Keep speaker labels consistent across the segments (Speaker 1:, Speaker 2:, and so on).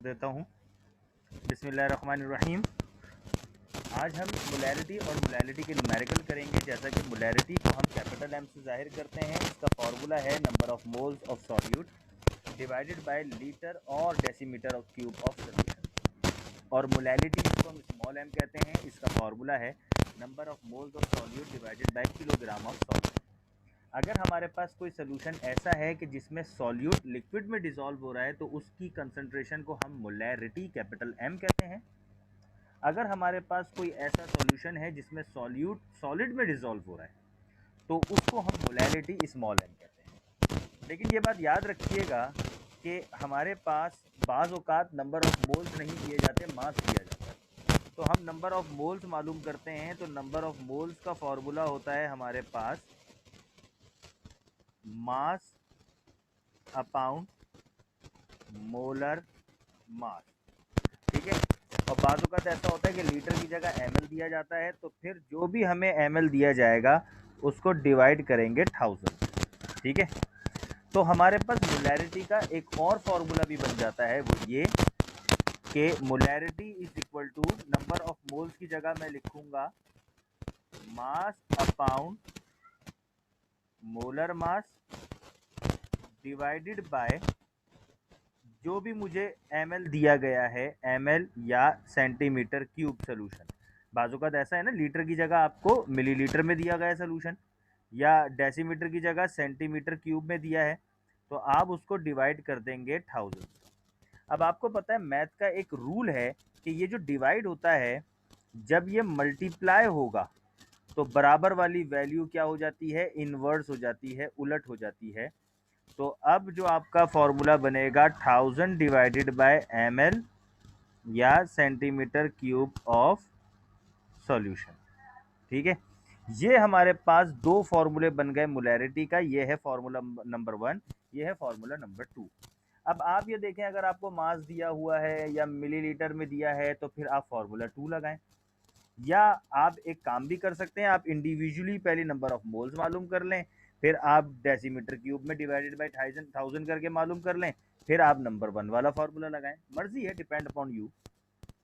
Speaker 1: देता हूँ। बिस्मिल्लाहिर्रहमानिर्रहीम। आज हम मोलैरिटी और मोलैलिटी के न्यूमेरिकल करेंगे। जैसा कि मोलैरिटी को हम कैपिटल एम से जाहिर करते हैं, इसका फार्मूला है number of moles of solute divided by litre और decimetre of cube of solution. और मोलैलिटी इसको हम स्मॉल एम कहते हैं, इसका फार्मूला है number of moles of solute divided by kilogram of solute. अगर हमारे पास कोई सोल्यूशन ऐसा है कि जिसमें सॉल्यूट लिक्विड में डिसॉल्व हो रहा है तो उसकी कंसंट्रेशन को हम मोलैरिटी कैपिटल एम कहते हैं। अगर हमारे पास कोई ऐसा सॉल्यूशन है जिसमें सॉल्यूट सॉलिड में डिसॉल्व हो रहा है तो उसको हम मोलैरिटी स्मॉल एम कहते हैं। लेकिन ये बात याद रखिएगा कि हमारे पास बाज़ औक़ात नंबर ऑफ मोल्स नहीं दिए जाते, मास दिया जाता है। तो हम नंबर ऑफ मोल्स मालूम करते हैं, तो नंबर ऑफ मोल्स का फॉर्मूला होता है हमारे पास मास अपॉन मोलर मास। ठीक है। और बाज़ औक़ात ऐसा होता है कि लीटर की जगह ml दिया जाता है, तो फिर जो भी हमें ml दिया जाएगा उसको डिवाइड करेंगे 1000। ठीक है। तो हमारे पास मोलैरिटी का एक और फार्मूला भी बन जाता है, वो ये कि molarity is equal to number of moles की जगह मैं लिखूंगा mass upon molar mass divided by जो भी मुझे ml दिया गया है, ml या सेंटीमीटर क्यूब सोल्यूशन। बाजू का ऐसा है ना, लीटर की जगह आपको मिलीलीटर में दिया गया सोल्यूशन या डेसीमीटर की जगह सेंटीमीटर क्यूब में दिया है, तो आप उसको डिवाइड कर देंगे 1000। अब आपको पता है मैथ का एक रूल है कि ये जो डिवाइड होता है, जब ये मल्टीप्लाई होगा तो बराबर वाली वैल्यू क्या हो जाती है, इन्वर्स हो जाती है, उलट हो जाती है। तो अब जो आपका फॉर्मूला बनेगा 1000 डिवाइडेड बाय ml या सेंटीमीटर क्यूब ऑफ सॉल्यूशन। ठीक है। ये हमारे पास दो फॉर्मूले बन गए मोलैरिटी का। ये है फॉर्मूला नंबर 1, ये है फॉर्मूला नंबर 2। अब आप ये देखें, अगर आपको मास दिया हुआ है या मिलीलीटर में दिया है तो फिर आप फॉर्मूला 2 लगाएं, या आप एक काम भी कर सकते हैं, आप इंडिविजुअली पहले नंबर ऑफ मोल्स मालूम कर लें, फिर आप डेसीमीटर क्यूब में डिवाइडेड बाय 1000 करके मालूम कर लें, फिर आप नंबर 1 वाला फार्मूला लगाएं। मर्जी है, डिपेंड अपॉन यू।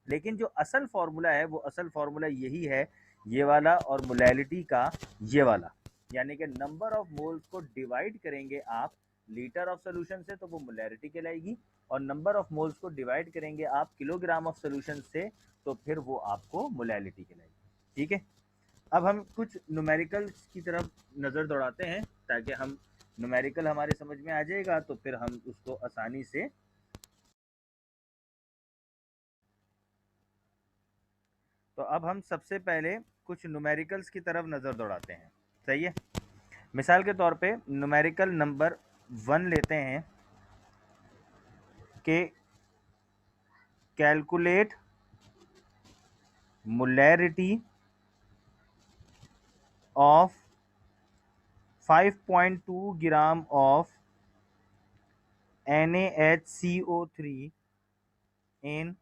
Speaker 1: लेकिन जो असल फार्मूला है वो असल फार्मूला यही है, ये वाला, और मोलैलिटी का ये वाला। यानी कि नंबर ऑफ मोल्स को डिवाइड करेंगे आप लीटर ऑफ सोल्यूशन से तो वो मोलैरिटी कहलाएगी, और नंबर ऑफ मोल्स को डिवाइड करेंगे आप किलोग्राम ऑफ सोल्यूशन से तो फिर वो आपको मोलैलिटी कहलाएगी। ठीक है। अब हम कुछ न्यूमेरिकल्स की तरफ नज़र दौड़ाते हैं ताकि हम न्यूमेरिकल हमारे समझ में आ जाएगा तो फिर हम उसको आसानी से। तो अब हम सबसे पहले कुछ न्यूमेरिकल्स की तरफ नज़र दौड़ाते हैं। सही है। मिसाल के तौर पे न्यूमेरिकल नंबर 1 लेते हैं कि calculate molarity of 5.2 gram of NaHCO3 in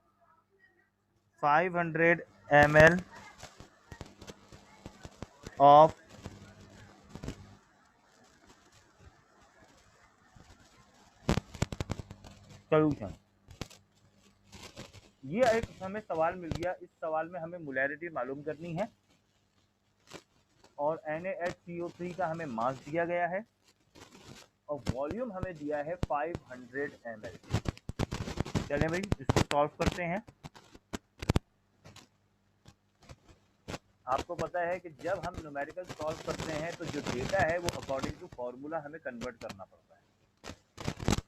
Speaker 1: 500 ml of solution. ये एक हमें सवाल मिल गया, इस सवाल में हमें मोलैरिटी मालूम करनी है और NaHCO3 का हमें मास दिया गया है और वॉल्यूम हमें दिया है 500 ml। चलें भाई, इसको सॉल्व करते हैं। आपको पता है कि जब हम न्यूमेरिकल सॉल्व करते हैं तो जो डेटा है वो अकॉर्डिंग टू फॉर्मूला हमें कन्वर्ट करना पड़ता है।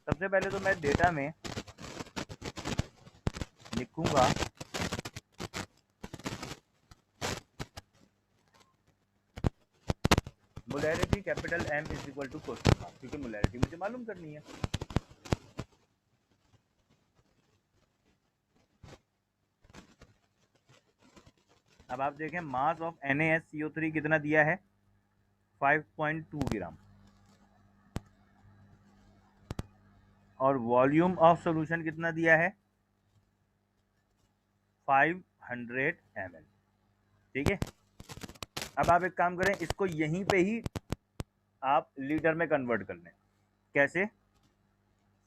Speaker 1: सबसे पहले तो मैं डेटा में लिखूंगा molarity capital M is equal to question mark, क्योंकि मोलैरिटी मुझे मालूम करनी है। अब आप देखें मास ऑफ NaHCO3 कितना दिया है, 5.2 ग्राम, और वॉल्यूम ऑफ सॉल्यूशन कितना दिया है, 500 ml। ठीक है। अब आप एक काम करें, इसको यहीं पे ही आप लीटर में कन्वर्ट कर लें। कैसे?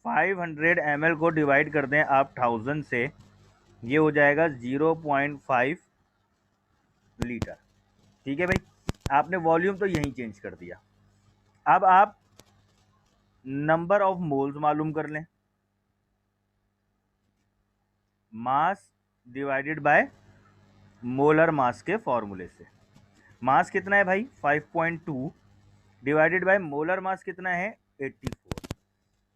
Speaker 1: 500 ml को डिवाइड कर दें आप 1000 से, ये हो जाएगा 0.5 लीटर। ठीक है भाई, आपने वॉल्यूम तो यहीं चेंज कर दिया। अब आप नंबर ऑफ मोल्स मालूम कर लें, मास डिवाइडेड बाय मोलर मास के फॉर्मूले से। मास कितना है भाई 5.2 डिवाइडेड बाय मोलर मास कितना है 84।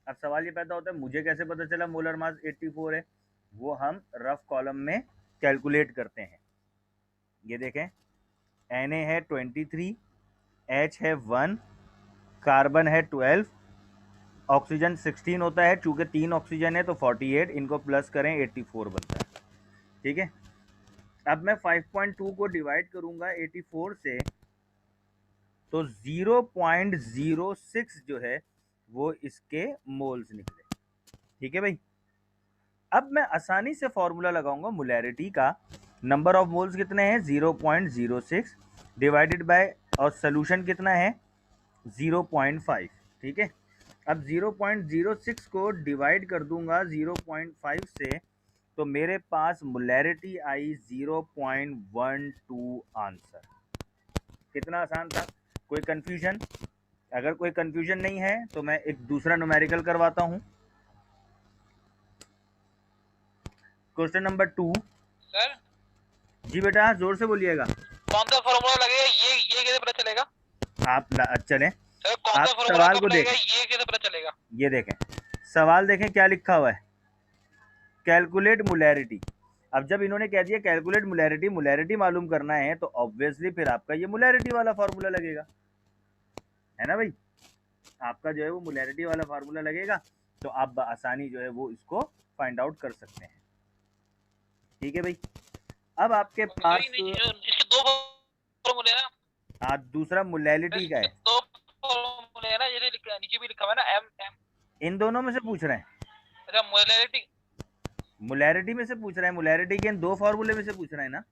Speaker 1: अब सवाल ये पैदा होता है मुझे कैसे पता चला मोलर मास 84 है, वो हम रफ कॉलम में कैलकुलेट करते हैं। ये देखें, Na है 23, H है 1, कार्बन है 12, ऑक्सीजन 16 होता है, चूंकि 3 ऑक्सीजन है तो 48, इनको प्लस करें 84 बनता है। ठीक है, अब मैं 5.2 को डिवाइड करूंगा 84 से, तो 0.06 जो है वो इसके मोल्स निकले। ठीक है भाई, अब मैं आसानी से फॉर्मूला लगाऊंगा मोलैरिटी का। नंबर ऑफ मोल्स कितने हैं 0.06 डिवाइडेड बाय, और सोल्यूशन कितना है 0.5। ठीक है, अब 0.06 को डिवाइड कर दूंगा 0.5 से, तो मेरे पास मोलैरिटी आई 0.12 आंसर। कितना आसान था, कोई कंफ्यूजन? अगर कोई कंफ्यूजन नहीं है तो मैं एक दूसरा न्यूमेरिकल करवाता हूं। Question number 2।
Speaker 2: सर
Speaker 1: जी बेटा जोर से बोलिएगा।
Speaker 2: कौन सा फॉर्मूला लगेगा, ये कैसे पता चलेगा?
Speaker 1: आप चलें,
Speaker 2: सर कौन
Speaker 1: आप
Speaker 2: सा फॉर्मूला
Speaker 1: सवाल
Speaker 2: कब
Speaker 1: को
Speaker 2: लगेगा,
Speaker 1: देखें,
Speaker 2: ये कैसे पता चलेगा?
Speaker 1: ये देखें सवाल, देखें क्या लिखा हुआ है, कैलकुलेट मोलैरिटी। अब जब इन्होंने कह दिया कैलकुलेट मोलैरिटी, मोलैरिटी मालूम करना है तो ऑब्वियसली फिर आपका ये मोलैरिटी वाला फार्मूला लगेगा, है ना भाई? आपका जो है वो मोलैरिटी वाला फार्मूला लगेगा, तो आप आसानी जो है वो इसको फाइंड आउट कर सकते हैं। ठीक है भाई, अब आपके पास
Speaker 2: इसके दो फॉर्मूले हैं ना।
Speaker 1: हाँ, दूसरा मोलैरिटी का
Speaker 2: इसके
Speaker 1: है,
Speaker 2: दो फॉर्मूले हैं ना, ये नीचे भी लिखा हुआ है ना, एम एम।
Speaker 1: इन दोनों में से पूछ रहे हैं,
Speaker 2: अच्छा मोलैरिटी,
Speaker 1: मोलैरिटी में से पूछ रहे हैं, मोलैरिटी के इन दो फार्मूले में से पूछ रहे हैं ना।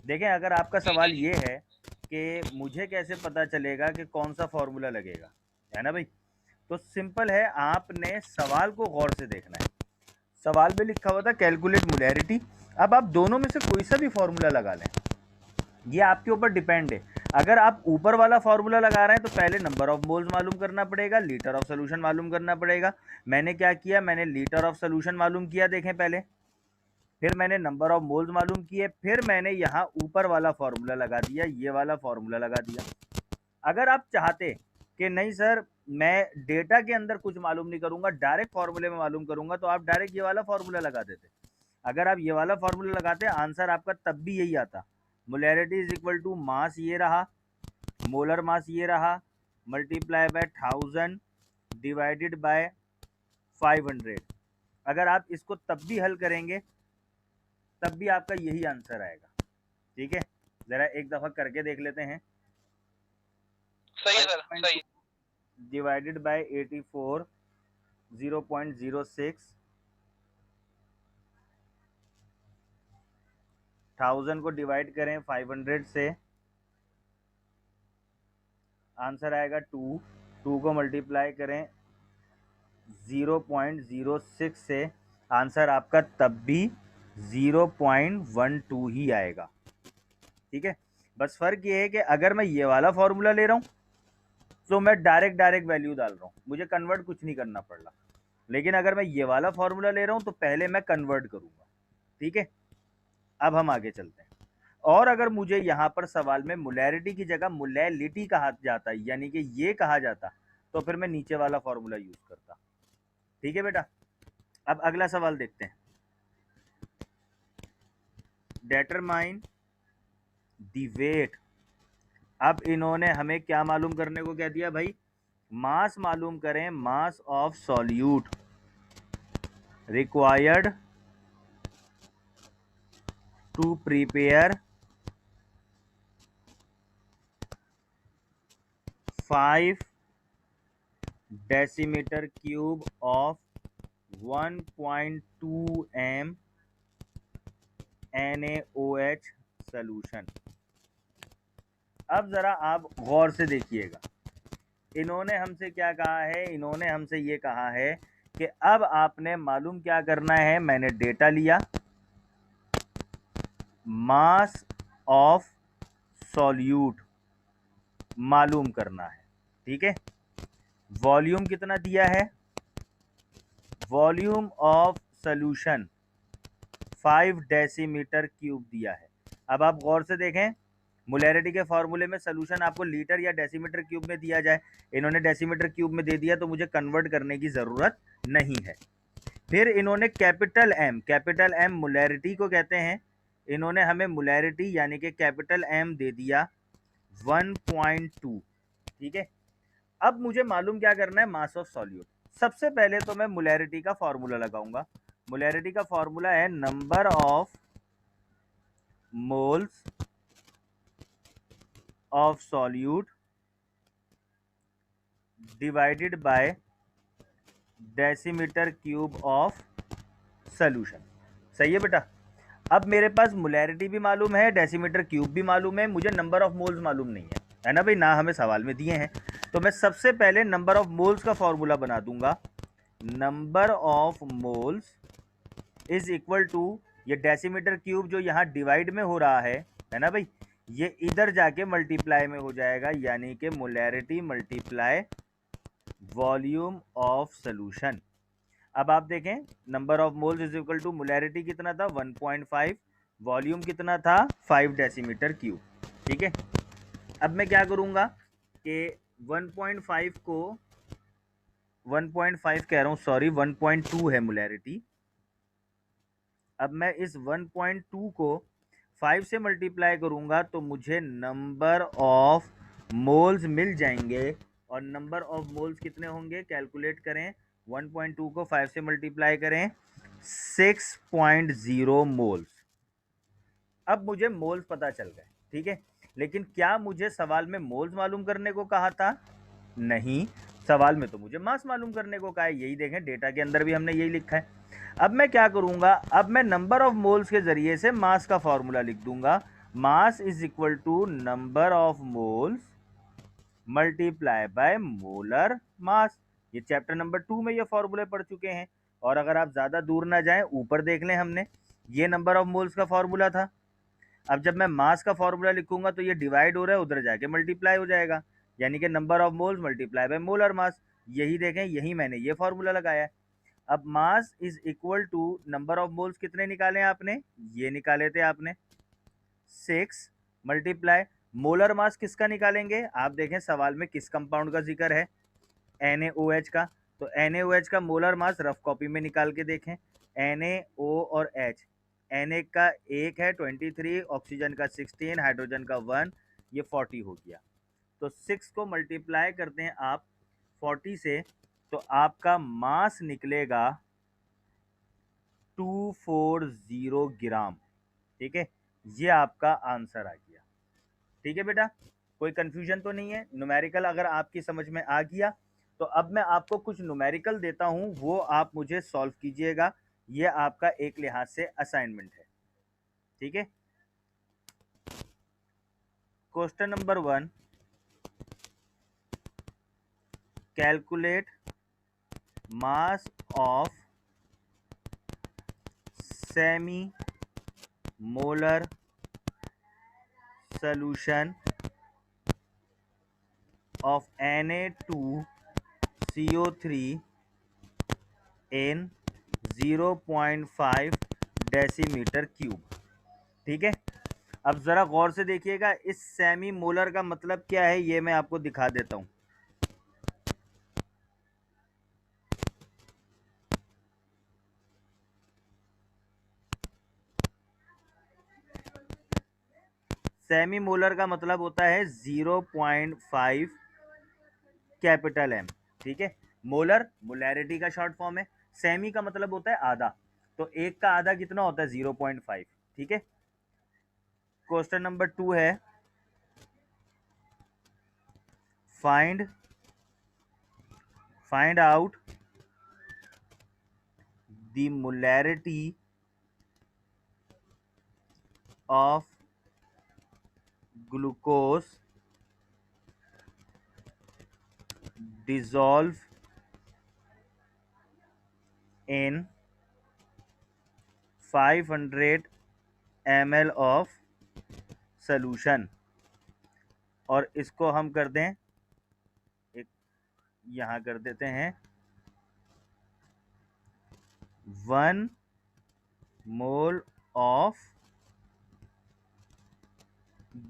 Speaker 1: देखें, अगर आपका सवाल ये है कि मुझे कैसे पता चलेगा कि कौन सा फॉर्मूला लगेगा, है ना भाई, तो सिंपल है, आपने सवाल को गौर से देखना है। सवाल में लिखा हुआ था कैलकुलेट मोलैरिटी, अब आप दोनों में से कोई सा भी फॉर्मूला लगा लें, ये आपके ऊपर डिपेंड है। अगर आप ऊपर वाला फॉर्मूला लगा रहे हैं तो पहले नंबर ऑफ मोल्स मालूम करना पड़ेगा, लीटर ऑफ सोल्यूशन मालूम करना पड़ेगा। मैंने क्या किया, मैंने लीटर ऑफ सोल्यूशन मालूम किया, देखें पहले, फिर मैंने नंबर ऑफ मोल्स मालूम किए, फिर मैंने यहाँ ऊपर वाला फॉर्मूला लगा दिया, ये वाला फॉर्मूला लगा दिया। अगर आप चाहते कि नहीं सर मैं डेटा के अंदर कुछ मालूम नहीं करूंगा, डायरेक्ट फॉर्मूले में मालूम करूंगा, तो आप डायरेक्ट ये वाला फॉर्मूला लगा देते। अगर आप ये वाला फॉर्मूला लगाते आंसर आपका तब भी यही आता, molarity is equal to mass ये रहा, मोलर मास ये रहा, मल्टीप्लाई बाय 1000 डिवाइडेड बाय 500। अगर आप इसको तब भी हल करेंगे तब भी आपका यही आंसर आएगा। ठीक है, जरा एक दफा करके देख लेते हैं।
Speaker 2: सही है सर, सही।
Speaker 1: डिवाइडेड बाय 84, 0.06, 1000 को डिवाइड करें 500 से, आंसर आएगा 2। 2 को मल्टीप्लाई करें 0.06 से, आंसर आपका तब भी 0.12 ही आएगा। ठीक है, बस फर्क ये है कि अगर मैं ये वाला फॉर्मूला ले रहा हूँ तो मैं डायरेक्ट वैल्यू डाल रहा हूँ, मुझे कन्वर्ट कुछ नहीं करना पड़ रहा। लेकिन अगर मैं ये वाला फॉर्मूला ले रहा हूँ तो पहले मैं कन्वर्ट करूंगा। ठीक है, अब हम आगे चलते हैं। और अगर मुझे यहाँ पर सवाल में मोलैरिटी की जगह मोलैलिटी कहा जाता, यानी कि ये कहा जाता, तो फिर मैं नीचे वाला फॉर्मूला यूज करता। ठीक है बेटा, अब अगला सवाल देखते हैं। डेटरमाइन दी वेट। अब इन्होंने हमें क्या मालूम करने को कह दिया भाई, मास मालूम करें, mass of solute required to prepare 5 decimetre cube of 1.2 m NaOH solution. अब जरा आप गौर से देखिएगा, इन्होंने हमसे क्या कहा है, इन्होंने हमसे ये कहा है कि अब आपने मालूम क्या करना है, मैंने डेटा लिया, मास ऑफ सॉल्यूट मालूम करना है, ठीक है। वॉल्यूम कितना दिया है, volume of solution 5 decimetre cube दिया है। अब आप गौर से देखें, मोलैरिटी के फॉर्मूले में सॉल्यूशन आपको लीटर या डेसीमीटर क्यूब में दिया जाए, इन्होंने डेसीमीटर क्यूब में दे दिया, तो मुझे कन्वर्ट करने की ज़रूरत नहीं है। फिर इन्होंने कैपिटल एम मोलैरिटी को कहते हैं, इन्होंने हमें मोलैरिटी यानी कि कैपिटल एम दे दिया 1.2, ठीक है। अब मुझे मालूम क्या करना है, मास ऑफ सॉल्यूट। सबसे पहले तो मैं मोलैरिटी का फॉर्मूला लगाऊंगा। मोलैरिटी का फॉर्मूला है number of moles of solute divided bye decimetre cube of solution. सही है बेटा। अब मेरे पास मोलैरिटी भी मालूम है, डेसीमीटर क्यूब भी मालूम है, मुझे नंबर ऑफ मोल्स मालूम नहीं है ना भाई, ना हमें सवाल में दिए हैं। तो मैं सबसे पहले नंबर ऑफ मोल्स का फॉर्मूला बना दूंगा। Number of moles is equal to, ये डेसीमीटर क्यूब जो यहाँ डिवाइड में हो रहा है ना भाई, ये इधर जाके मल्टीप्लाई में हो जाएगा, यानी कि molarity multiply volume of solution. अब आप देखें, number of moles is equal to molarity कितना था 1.5, वॉल्यूम कितना था 5 डेसीमीटर क्यूब, ठीक है। अब मैं क्या करूंगा कि 1.5 को 1.5 कह रहा हूं, सॉरी 1.2 है मोलैरिटी। अब मैं इस 1.2 को 5 से मल्टीप्लाई करूंगा तो मुझे नंबर ऑफ मोल्स मिल जाएंगे, और नंबर ऑफ मोल्स कितने होंगे, कैलकुलेट करें, 1.2 को 5 से मल्टीप्लाई करें, 6.0 मोल्स। अब मुझे मोल्स पता चल गए, ठीक है। लेकिन क्या मुझे सवाल में मोल्स मालूम करने को कहा था, नहीं, सवाल में तो मुझे मास मालूम करने को कहा है। यही देखें, डेटा के अंदर भी हमने यही लिखा है। अब मैं क्या करूंगा, अब मैं नंबर ऑफ मोल्स के जरिए से मास का फॉर्मूला लिख दूंगा। Mass is equal to number of moles multiply by molar mass. ये चैप्टर नंबर 2 में ये फॉर्मूले पढ़ चुके हैं। और अगर आप ज़्यादा दूर ना जाएं, ऊपर देख लें, हमने ये नंबर ऑफ मोल्स का फॉर्मूला था। अब जब मैं मास का फॉर्मूला लिखूंगा तो ये डिवाइड हो रहा है, उधर जाके मल्टीप्लाई हो जाएगा, यानी कि number of moles multiply by molar mass. यही देखें, यही मैंने ये फॉर्मूला लगाया है। अब mass is equal to number of moles कितने निकाले आपने, ये निकाले थे आपने 6, मल्टीप्लाई मोलर मास किसका निकालेंगे, आप देखें सवाल में किस कंपाउंड का जिक्र है, NaOH का। तो NaOH का मोलर मास रफ कॉपी में निकाल के देखें, Na O और H, Na का 1 है 23, ऑक्सीजन का 16, हाइड्रोजन का 1, ये 40 हो गया। तो 6 को मल्टीप्लाई करते हैं आप 40 से, तो आपका मास निकलेगा 240 ग्राम, ठीक है। ये आपका आंसर आ गया, ठीक है बेटा। कोई कंफ्यूजन तो नहीं है, न्यूमेरिकल अगर आपकी समझ में आ गया तो अब मैं आपको कुछ न्यूमेरिकल देता हूं, वो आप मुझे सॉल्व कीजिएगा। ये आपका एक लिहाज से असाइनमेंट है, ठीक है। Question number 1, calculate mass of semi molar solution of Na2CO3 in 0.5 decimetre cube, ठीक है। अब जरा गौर से देखिएगा, इस सेमी मोलर का मतलब क्या है, ये मैं आपको दिखा देता हूं। सेमी मोलर का मतलब होता है 0.5 कैपिटल एम, ठीक है। मोलर मोलैरिटी का शॉर्ट फॉर्म है, सेमी का मतलब होता है आधा, तो एक का आधा कितना होता है 0.5, ठीक है। क्वेश्चन नंबर 2 है, find out the molarity of glucose dissolve in 500 ml of solution, और इसको हम कर दें एक, यहाँ कर देते हैं 1 मोल ऑफ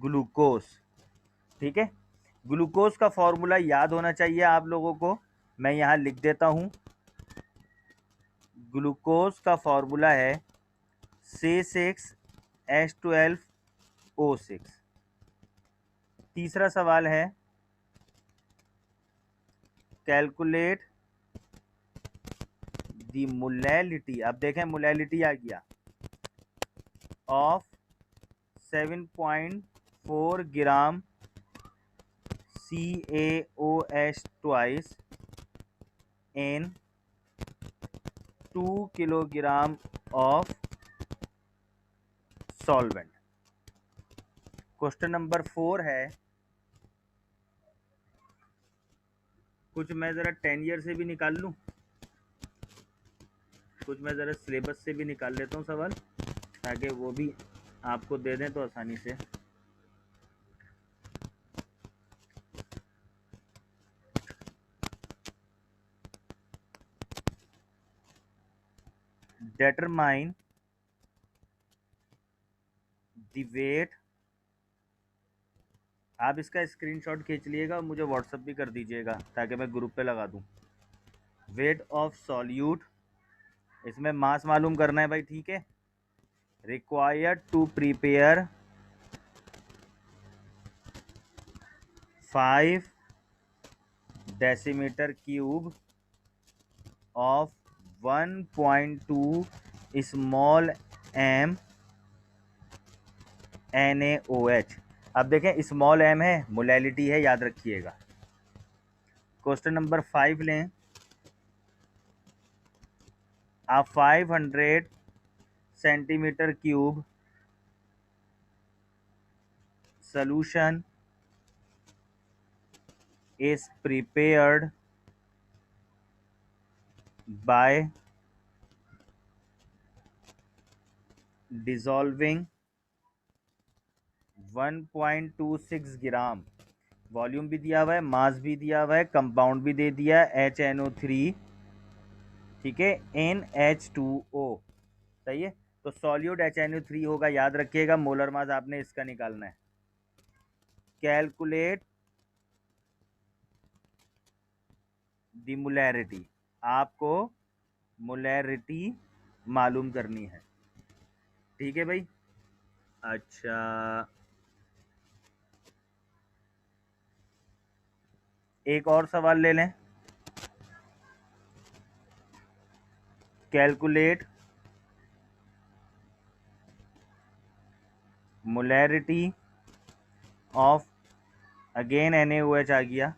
Speaker 1: ग्लूकोज। ठीक है, ग्लूकोज का फॉर्मूला याद होना चाहिए आप लोगों को, मैं यहाँ लिख देता हूँ। ग्लूकोज का फॉर्मूला है C6H12O6। तीसरा सवाल है कैलकुलेट द मोलैलिटी, अब देखें मोलैलिटी आ गया, of 7.4 gram CaOH twice in 2 kilogram of solvent. Question number 4 है, कुछ मैं ज़रा 10 ईयर से भी निकाल लूँ, कुछ मैं ज़रा सिलेबस से भी निकाल लेता हूँ सवाल, ताकि वो भी आपको दे दें तो आसानी से। determine the weight, आप इसका स्क्रीनशॉट खींच लीजिएगा और मुझे व्हाट्सएप भी कर दीजिएगा ताकि मैं ग्रुप पे लगा दूं। वेट ऑफ सॉल्यूट, इसमें मास मालूम करना है भाई, ठीक है। Required to prepare 5 decimetre cube of 1.2 small m NaOH। अब देखें स्मॉल m है, मोलैलिटी है, याद रखिएगा। क्वेश्चन नंबर 5 लें, आप 500 centimetre cube solution is prepared by dissolving 1.26 gram, volume भी दिया हुआ है, मास भी दिया हुआ है, कंपाउंड भी दे दिया है HNO3, ठीक है, NH2O, सही है। तो सॉल्यूट HNO3 होगा, याद रखिएगा। मोलर मास आपने इसका निकालना है। कैलकुलेट द मोलैरिटी, आपको मोलैरिटी मालूम करनी है, ठीक है भाई। अच्छा, एक और सवाल ले लें, calculate molarity of, again NaOH आ गया,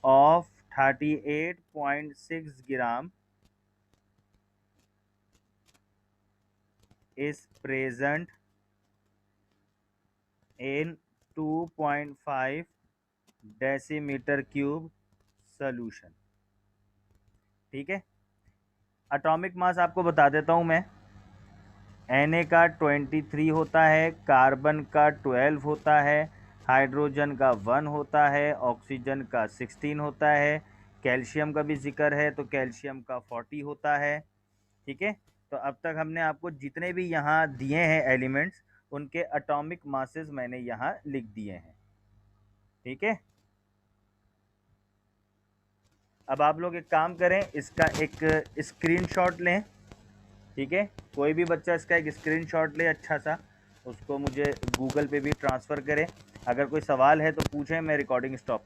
Speaker 1: of 38.6 gram is present in 2.5 decimetre cube solution, ठीक है। एटॉमिक मास आपको बता देता हूं मैं, Na का 23 होता है, कार्बन का 12 होता है, हाइड्रोजन का 1 होता है, ऑक्सीजन का 16 होता है, कैल्शियम का भी जिक्र है तो कैल्शियम का 40 होता है, ठीक है। तो अब तक हमने आपको जितने भी यहाँ दिए हैं एलिमेंट्स, उनके एटॉमिक मासेस मैंने यहाँ लिख दिए हैं, ठीक है। अब आप लोग एक काम करें, इसका एक स्क्रीनशॉट लें, ठीक है। कोई भी बच्चा इसका एक स्क्रीनशॉट ले अच्छा सा, उसको मुझे गूगल पे भी ट्रांसफ़र करें। अगर कोई सवाल है तो पूछें, मैं रिकॉर्डिंग स्टॉप